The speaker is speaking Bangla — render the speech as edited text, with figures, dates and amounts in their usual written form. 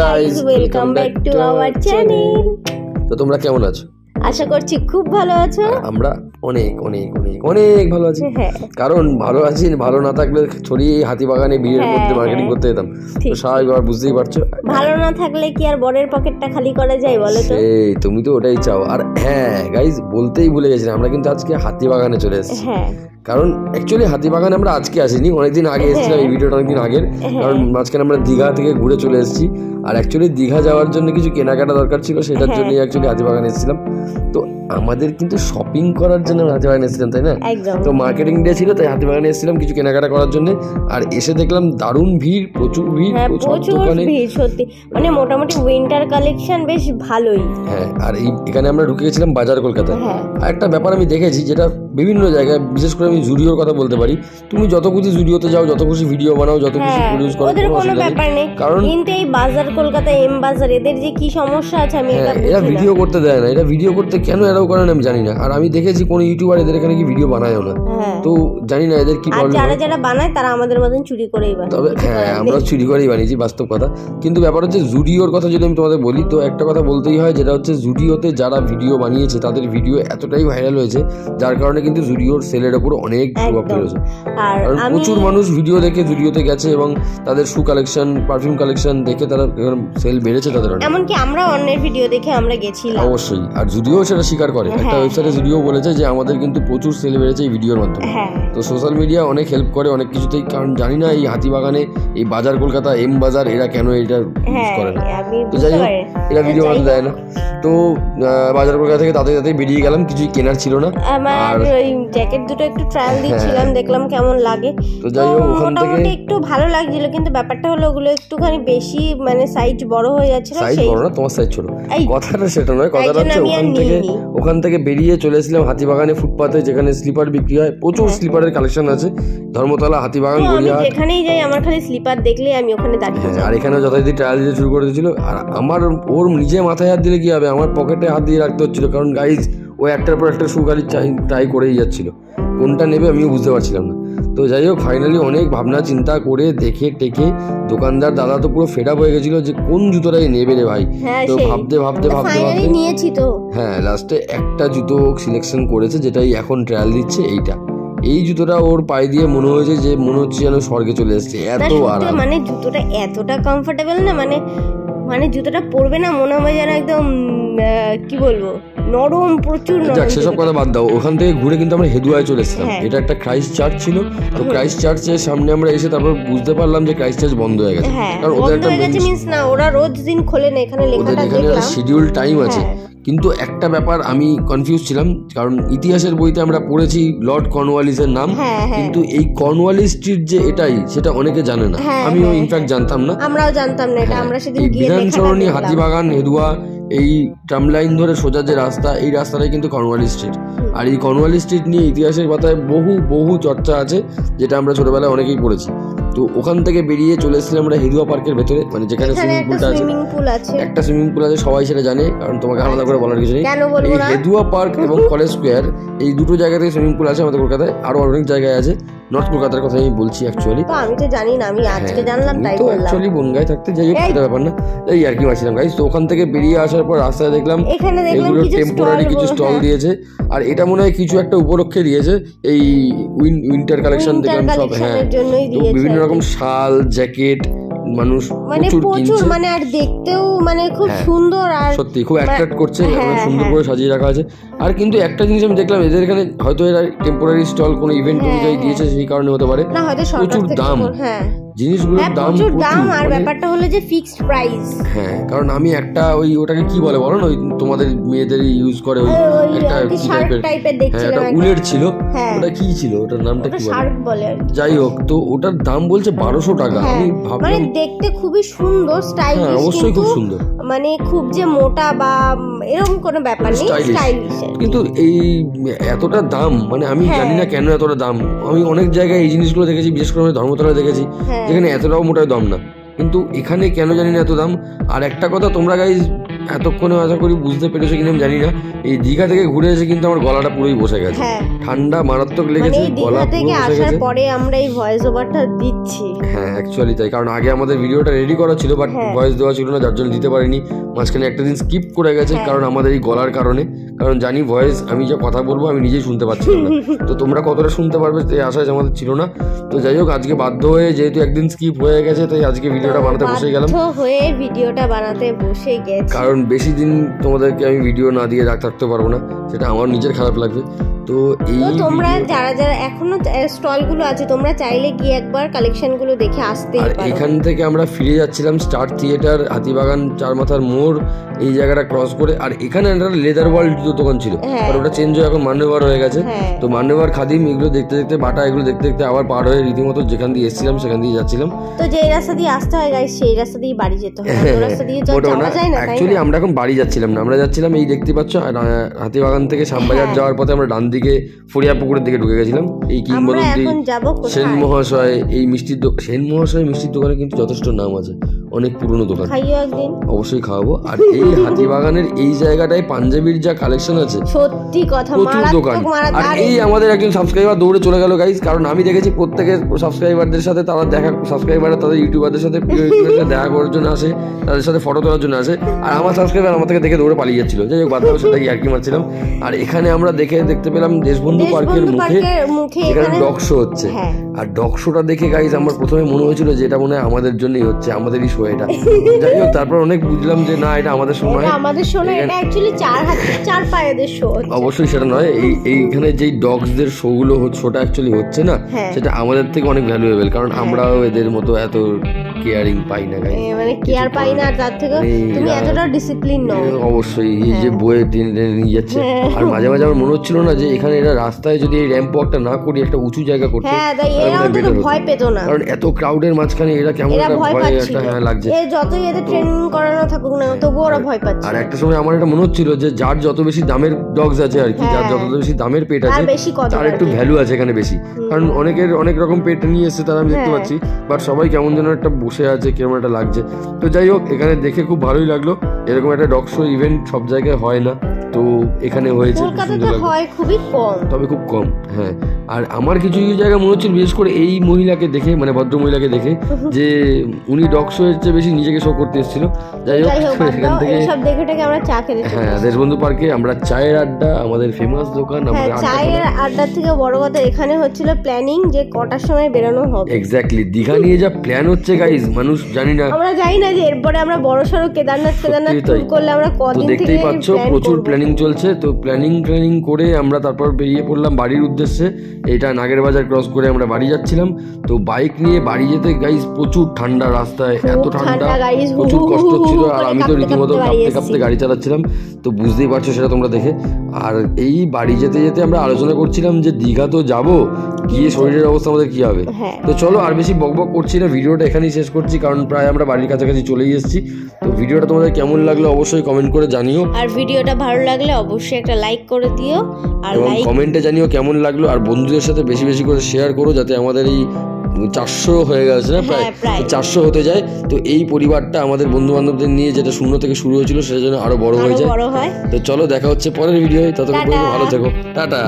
Guys, welcome back to our channel. তো তোমরা কেমন আছো? আশা করছি খুব ভালো আছো। আমরা অনেক অনেক অনেক অনেক ভালো আছি। কারণ ভালো আছি, ভালো না থাকলে ছড়িয়ে হাতিবাগানে ভিড়ের মধ্যে মার্কেটিং করতে যেতাম। তো স্বাভাবিকভাবে বুঝতেই পারছো, ভালো না থাকলে কি আর বরের পকেটটা খালি করা যায় বলো তো? এই তুমি তো ওটাই চাও। আর হ্যাঁ গাইস, বলতেই ভুলে গেছিলাম, আমরা কিন্তু আজকে হাতিবাগানে চলে এসেছি। কারণ অ্যাকচুয়ালি হাতিবাগানে আমরা আজকে আসিনি, অনেকদিন আগে এসেছিলাম। এই ভিডিওটা অনেকদিন আগের, কারণ মাঝখানে আমরা দীঘা থেকে ঘুরে চলে এসেছি। আর অ্যাকচুয়ালি দীঘা যাওয়ার জন্য কিছু কেনাকাটা দরকার ছিল, সেটার জন্য অ্যাকচুয়ালি হাতিবাগানে এসেছিলাম। তো আমাদের কিন্তু শপিং করার জন্য হাতিবাগানে এসেছিলাম, তাই না? তো মার্কেটিং ডে ছিল, তাই হাতিবাগানে এসেছিলাম কিছু কেনাকাটা করার জন্য। আর এসে দেখলাম দারুণ ভিড়, প্রচুর ভিড়, প্রচুর ভিড় সত্যি। মানে মোটামুটি উইন্টার কালেকশন বেশ ভালোই। হ্যাঁ, আর এখানে আমরা ঢুকে গেছিলাম বাজার কলকাতায়। আর একটা ব্যাপার আমি দেখেছি, যেটা বিভিন্ন জায়গায়, বিশেষ করে আমি জুডিওর কথা বলতে পারি। তুমি যত খুশি জুডিওতে যাও, যত খুশি ভিডিও বানাও, যত খুশি প্রডিউস করো, কোনো ব্যাপার নেই। কারণ কিন্তু এই বাজার কলকাতা, এম বাজার, এদের যে কি সমস্যা আছে আমি এটা বুঝি না। এরা ভিডিও করতে দেয় না, এটা ভিডিও করতে কেন এরাও করে না আমি জানি না। আর আমি দেখেছি কোন ইউটিউবার এদের এখানে কি ভিডিও বানায়ও না। তো জানি না এদের কি প্রবলেম। যারা যারা বানায় তারা আমাদের মতন চুরি করেই বানায়। তবে হ্যাঁ, আমরা চুরি করেই বানিয়েছি, বাস্তব কথা। কিন্তু ব্যাপার হচ্ছে জুডিওর কথা যদি আমি তোমাদের বলি, তো একটা কথা বলতেই হয়, যেটা হচ্ছে জুডিওতে যারা ভিডিও বানিয়েছে তাদের ভিডিও এতটাই ভাইরাল হয়েছে, যার কারণে কিন্তু জুডিওর সেলের উপর অনেক প্রভাব ফেলেছে। কারণ প্রচুর মানুষ ভিডিও দেখে জুডিওতে গেছে এবং তাদের শু কালেকশন, পারফিউম কালেকশন দেখে তারা সেল বেড়েছে তাদের। এমনকি আমরা অন্যের ভিডিও দেখে আমরা গেছিলাম অবশ্যই। আর জুডিও সেটা স্বীকার করে, একটা ওয়েবসাইটে জুডিও বলেছে যে আমাদের কিন্তু প্রচুর সেল বেড়েছে এই ভিডিওর মাধ্যমে। তো সোশ্যাল মিডিয়া অনেক হেল্প করে অনেক কিছুতেই। কারণ জানি না এই হাতিবাগানে, এই বাজার কলকাতা, এম বাজার, এরা কেন এটা ইউজ করে না। তো যাই হোক, এরা ভিডিও বানাতে দেয় না। তো বাজার কলকাতা থেকে তাতে তাতে বেরিয়ে গেলাম, কিছুই কেনার ছিল না। আর ওই জ্যাকেট দুটো একটু ট্রায়াল দিচ্ছিলাম, দেখলাম কেমন লাগে। তো যাই হোক, ওখান থেকে একটু ভালো লাগছিল, কিন্তু ব্যাপারটা হলো ওগুলো একটুখানি বেশি মানে সাইজ বড় হয়ে যাচ্ছিল। সাইজ বড় না, তোমার সাইজ ছোট। কথাটা সেটা নয়, কথাটা হচ্ছে ওখান থেকে বেরিয়ে চলে এসেছিলাম হাতিবাগানে ফুটপাতে, যেখানে স্লিপার বিক্রি হয়। প্রচুর স্লিপারের কালেকশন আছে, ধর্মতলা, হাতিবাগান, গড়িয়াহাট। যেখানেই যাই আমার খালি স্লিপার দেখলেই আমি ওখানে দাঁড়িয়ে যাই। আর এখানে যথারীতি ট্রায়াল দিতে শুরু করে দিয়েছিল। আর আমার ওর নিজে মাথায় হাত দিলে কি হবে, আমার পকেটে হাত দিয়ে রাখতে হচ্ছিল। কারণ গাইজ ও একটার পর একটা শু খালি ট্রাই করেই যাচ্ছিল, কোনটা নেবে আমিও বুঝতে পারছিলাম না। তো যাই হোক, ফাইনালি অনেক ভাবনা চিন্তা করে দেখে টেকে দোকানদার দাদা তো পুরো ফেড আপ হয়ে গেছিল যে কোন জুতোটাই নেবে রে ভাই। তো ভাবতে ভাবতে নিয়েছি তো। হ্যাঁ, লাস্টে একটা জুতো সিলেকশন করেছে, যেটাই এখন ট্রায়াল দিচ্ছে। এই জুতোটা ওর পায়ে দিয়ে মনে হয়েছে যে মনে হচ্ছে যেন স্বর্গে চলে এসেছে, এত আরাম। মানে জুতোটা এতটা কমফোর্টেবল না, মানে জুতোটা পরবে না মনে হবে যেন একদম কি বলবো, নরম, প্রচুর নরম। সেসব কথা বাদ দাও, ওখান থেকে ঘুরে কিন্তু আমরা হেদুয়ায় চলে এসেছিলাম। এটা একটা ক্রাইস্ট চার্চ ছিল। তো ক্রাইস্ট চার্চের সামনে আমরা এসে তারপর বুঝতে পারলাম যে ক্রাইস্ট চার্চ বন্ধ হয়ে গেছে। কারণ ওদের একটা ওরা রোজ দিন খোলে না, এখানে লেখাটা দেখলাম শিডিউল টাইম আছে। কিন্তু একটা ব্যাপার আমি কনফিউজ ছিলাম, কারণ ইতিহাসের বইতে আমরা পড়েছি লর্ড কর্নওয়ালিসের নাম, কিন্তু এই কর্নওয়ালিস স্ট্রিট যে এটাই, সেটা অনেকে জানে না। আমিও ইনফ্যাক্ট জানতাম না, আমরাও জানতাম না এটা। আমরা সেদিন গিয়ে বিধানসরণী, হাতিবাগান, হেদুয়া, এই ট্রাম লাইন ধরে সোজা যে রাস্তা, এই রাস্তাটাই কিন্তু কর্নওয়ালিস স্ট্রিট। আর এই কর্নওয়ালিস স্ট্রিট নিয়ে ইতিহাসের পাতায় বহু বহু চর্চা আছে, যেটা আমরা ছোটবেলায় অনেকেই পড়েছি। তো ওখান থেকে বেরিয়ে চলে এসেছিলাম আমরা হেদুয়া পার্কের ভেতরে, মানে যেখানে সুইমিং পুলটা আছে। একটা সুইমিং পুল আছে, সবাই সেটা জানে, কারণ তোমাকে আলাদা করে বলার কিছু নেই। এই হেদুয়া পার্ক এবং কলেজ স্কোয়ার, এই দুটো জায়গাতে সুইমিং পুল আছে আমাদের কলকাতায়। আরো অনেক জায়গায় আছে, নর্থ কলকাতার কথা আমি বলছি অ্যাকচুয়ালি। আমি তো জানি না, আমি আজকে জানলাম তাই বললাম। তো অ্যাকচুয়ালি বনগাঁয় থাকতে যাই হোক, সেটা ব্যাপার না, এই আর কি মাছিলাম গাইস। তো ওখান থেকে বেরিয়ে আসার পর রাস্তায় দেখলাম এগুলো টেম্পোরারি কিছু স্টল দিয়েছে। আর এটা মনে হয় কিছু একটা উপলক্ষে দিয়েছে, এই উইন্টার কালেকশন দেখলাম সব। হ্যাঁ, বিভিন্ন রকম শাল, জ্যাকেট মানুষ প্রচুর মানে, আর দেখতেও মানে খুব সুন্দর, আর সত্যি খুব অ্যাট্রাক্ট করছে, সুন্দর করে সাজিয়ে রাখা আছে। আর কিন্তু একটা জিনিস আমি দেখলাম, এদের এখানে হয়তো এরা টেম্পোরারি স্টল কোনো ইভেন্ট অনুযায়ী দিয়েছে, সেই কারণে হতে পারে। প্রচুর দাম জিনিসগুলোর, দাম দাম। আর ব্যাপারটা হলো যে ফিক্সড প্রাইস। হ্যাঁ, কারণ আমি একটা ওটাকে কি বলে বলো না, ওই তোমাদের মেয়েদের ইউজ করে ওই একটা টাইপের দেখছিলাম, একটা উলের ছিল, ওটা কি ছিল, ওটার নামটা কি বলে, যাই হোক। তো ওটার দাম বলছে 1200 টাকা। আমি ভাবলাম মানে দেখতে খুবই সুন্দর, স্টাইলিশ। হ্যাঁ, অবশ্যই খুব সুন্দর, মানে খুব যে মোটা বা এরকম কোনো ব্যাপার নেই, স্টাইলিশ। কিন্তু এই এতটা দাম, মানে আমি জানি না কেন এতটা দাম। আমি অনেক জায়গায় এই জিনিসগুলো দেখেছি, বিশেষ করে ধর্মতলায় দেখেছি, যেখানে এতটাও মোটায় দাম না, কিন্তু এখানে কেন জানি না এত দাম। আর একটা কথা, তোমরা গাইজ এতক্ষণে আশা করি বুঝতে পেরেছো কিনা আমি জানি না, এই দীঘা থেকে ঘুরে এসে কিন্তু আমার গলাটা পুরোই বসে গেছে, হ্যাঁ ঠান্ডা মারাত্মক মানে লেগেছে, এই গলা দীঘা থেকে পুরো বসে আসার গেছে। পরে আমরা এই ভয়েস ওভারটা দিচ্ছি। হ্যাঁ অ্যাকচুয়ালি তাই, কারণ আগে আমাদের ভিডিওটা রেডি করা ছিল বাট হ্যাঁ। ভয়েস দেওয়া ছিল না, যার জন্য দিতে পারিনি। মাঝখানে একটা দিন স্কিপ করে গেছে হ্যাঁ। কারণ আমাদের এই গলার কারণে, কারণ জানি ভয়েস আমি যা কথা বলবো আমি নিজেই শুনতে পাচ্ছিলাম না, তো তোমরা কতটা শুনতে পারবে এই আশা আমাদের ছিল না। তো যাই হোক আজকে বাধ্য হয়ে যেহেতু একদিন স্কিপ হয়ে গেছে তাই আজকে ভিডিওটা বানাতে বসে গেলাম, বাধ্য হয়ে ভিডিওটা বানাতে বসে গেছি। কারণ বেশি দিন তোমাদেরকে আমি ভিডিও না দিয়ে থাকতে পারবো না, সেটা আমার নিজের খারাপ লাগবে। তো এই তো তোমরা video- যারা যারা এখনো স্টল গুলো আছে তোমরা চাইলে গিয়ে একবার কালেকশন গুলো দেখে আসতেই আর পারো। এখান থেকে আমরা ফিরে যাচ্ছিলাম স্টার থিয়েটার, হাতিবাগান, চার মাথার মোড়, এই জায়গাটা ক্রস করে। আর এখানে একটা লেদার ওয়ার্ল্ড দোকান ছিল, হ্যাঁ। আর ওটা চেঞ্জ হয়ে এখন মান্যবার হয়ে গেছে। হ্যাঁ। তো মান্যবার, খাদিম এগুলো দেখতে দেখতে, বাটা এগুলো দেখতে দেখতে আবার পার হয়ে রীতিমতো যেখান দিয়ে এসেছিলাম সেখান দিয়ে যাচ্ছিলাম। তো যে রাস্তা দিয়ে আসতে হয় গাইস সেই রাস্তা দিয়ে বাড়ি যেতে হয়, ওই রাস্তা দিয়ে মোটেও না, যাওয়া যায় না, তাই অ্যাকচুয়ালি না? আমরা এখন বাড়ি যাচ্ছিলাম না, আমরা যাচ্ছিলাম এই দেখতে পাচ্ছ হাতিবাগান থেকে শ্যামবাজার হ্যাঁ। যাওয়ার পথে আমরা ডান দিকে ফরিয়াপুকুরের দিকে ঢুকে গেছিলাম। এই আমরা কিংবদন্তি এখন যাব সেন কোথায়? মহাশয়, এই মিষ্টির সেন মহাশয় মিষ্টির দোকানে কিন্তু যথেষ্ট নাম আছে, অনেক পুরনো দোকান, খাইও একদিন। অবশ্যই খাওয়াবো। আর এই হাতিবাগানের এই জায়গাটায় পাঞ্জাবির যা কালেকশন আছে, সত্যি কথা, প্রচুর দোকান। মারাত্মক আর এই আমাদের একজন সাবস্ক্রাইবার দৌড়ে চলে গেল গাইস, কারণ আমি দেখেছি প্রত্যেকের সাবস্ক্রাইবারদের সাথে তারা দেখা, সাবস্ক্রাইবাররা তাদের ইউটিউবারদের সাথে প্রিয় ইউটিউবারদের সাথে দেখা করার জন্য আসে, তাদের সাথে ফটো তোলার জন্য আসে, আর আমার সাবস্ক্রাইবার আমার থেকে দেখে দৌড়ে পালিয়ে যাচ্ছিল। যাই হোক বাদ দাও, সেটা ইয়ার্কি মারছিলাম। আর এখানে আমরা দেখতে পেলাম দেশবন্ধু পার্কের মুখে এখানে ডগ শো হচ্ছে। হ্যাঁ। আর ডগ শোটা দেখে গাইস আমার প্রথমে মনে হয়েছিল যে এটা মনে হয় আমাদের জন্যই হচ্ছে, আমাদেরই শো এটা। যাই হোক তারপর অনেক বুঝলাম যে না, এটা আমাদের শো নয়, এটা আমাদের শো না, এটা অ্যাকচুয়ালি চার হাতে চার পায়েদের শো। অবশ্যই সেটা নয়। এইখানে যেই ডগসদের শোগুলো শোটা অ্যাকচুয়ালি হচ্ছে না, হ্যাঁ। সেটা আমাদের থেকে অনেক ভ্যালুয়েবল, কারণ আমরাও এদের মতো এত কেয়ারিং পাই না গাইস। মানে কেয়ার পাই না, আর তার থেকে তুমি এতটা ডিসিপ্লিন নও। অবশ্যই এই যে বইয়ে টেনে টেনে নিয়ে যাচ্ছে। আর মাঝে মাঝে আমার মনে হচ্ছিল না যে এখানে এরা রাস্তায় যদি এই র্যাম্প ওয়াকটা না করি, একটা উঁচু জায়গা করতে, হ্যাঁ তাই তাহলে এরা মনে হয় অন্তত better হতো। ভয় পেত না, কারণ এত ক্রাউডের মাঝখানে এরা কেমন এরা একটা ভয় ভয় পাচ্ছিল। একটা হ্যাঁ লাগছে। এ যতই এদের ট্রেনিং করানো থাকুক না তবুও ওরা ভয় পাচ্ছে। আর একটা সময় আমার এটা মনে হচ্ছিল যে যার যত বেশি দামের ডগস আছে আর কি, যার যত বেশি দামের পেট আছে তার বেশি কদর তার আর একটু কি। ভ্যালু আছে এখানে বেশি, কারণ অনেকের অনেক রকম পেট নিয়ে এসেছে তারা, আমি দেখতে হ্যাঁ। পাচ্ছি, বাট সবাই কেমন যেন একটা বসে আছে, কেমন একটা লাগছে। তো যাই হোক এখানে দেখে খুব ভালোই লাগলো, এরকম একটা ডগ শো ইভেন্ট সব জায়গায় হয় না, তো এখানে হয়েছে, খুব সুন্দর কলকাতাতে লাগলো। হয় খুবই কম, তবে খুব কম। হ্যাঁ, আর আমার কিছু কিছু জায়গায় মনে হচ্ছিল বিশেষ করে এই মহিলাকে দেখে, মানে ভদ্র মহিলাকে দেখে, যে উনি ডগ শো এর চেয়ে বেশি নিজেকে শো করতে এসেছিল। যাই হোক এখান থেকে এইসব দেখে টেকে আমরা চা খেতে চলে হ্যাঁ দেশবন্ধু পার্কে আমরা চায়ের আড্ডা, আমাদের ফেমাস দোকান, হ্যাঁ আমাদের আড্ডা চায়ের আড্ডার থেকে বড় কথা এখানে হচ্ছিল প্ল্যানিং যে কটার সময় বেরোনো হবে। এক্স্যাক্টলি দীঘা নিয়ে যা প্ল্যান হচ্ছে গাইজ, মানুষ জানি না, আমরা জানি না যে এরপরে আমরা বড় সড়ো কেদারনাথ সত্যিই তাই। ট্যুর করলে আমরা তো কদিন থেকে দেখতেই পাচ্ছ প্রচুর প্ল্যানিং চলছে। তো প্ল্যানিং করে আমরা তারপর বেরিয়ে পড়লাম বাড়ির উদ্দেশ্যে। এটা নাগের বাজার ক্রস করে আমরা বাড়ি যাচ্ছিলাম। তো বাইক নিয়ে বাড়ি যেতে গাইজ প্রচুর ঠান্ডা, রাস্তায় এত ঠান্ডা, প্রচুর কষ্ট হচ্ছিল। আর আমি তো রীতিমতো কাঁপতে কাঁপতে গাড়ি চালাচ্ছিলাম, তো বুঝতেই পারছো সেটা তোমরা দেখে। আর এই বাড়ি যেতে যেতে আমরা আলোচনা করছিলাম যে দীঘা তো যাবো, গিয়ে শরীরের অবস্থা আমাদের কি হবে। তো চলো আর বেশি বকবক করছি না, ভিডিওটা এখানেই শেষ করছি, কারণ প্রায় আমরা বাড়ির কাছাকাছি চলেই এসেছি। তো ভিডিওটা তোমাদের কেমন লাগলো অবশ্যই কমেন্ট করে জানিও, আর ভিডিওটা ভালো লাগলে অবশ্যই একটা লাইক করে দিও, আর এবং লাইক কমেন্টে জানিও কেমন লাগলো। আর বন্ধুদের সাথে বেশি বেশি করে শেয়ার করো, যাতে আমাদের এই 400 হয়ে গেছে না প্রায়, 400 হতে যায়। তো এই পরিবারটা আমাদের বন্ধু বান্ধবদের নিয়ে যেটা শূন্য থেকে শুরু হয়েছিল সেটা যেন আরো বড় হয়ে যায়। তো চলো দেখা হচ্ছে পরের ভিডিও, ততক্ষণ পর্যন্ত ভালো থেকো, টাটা।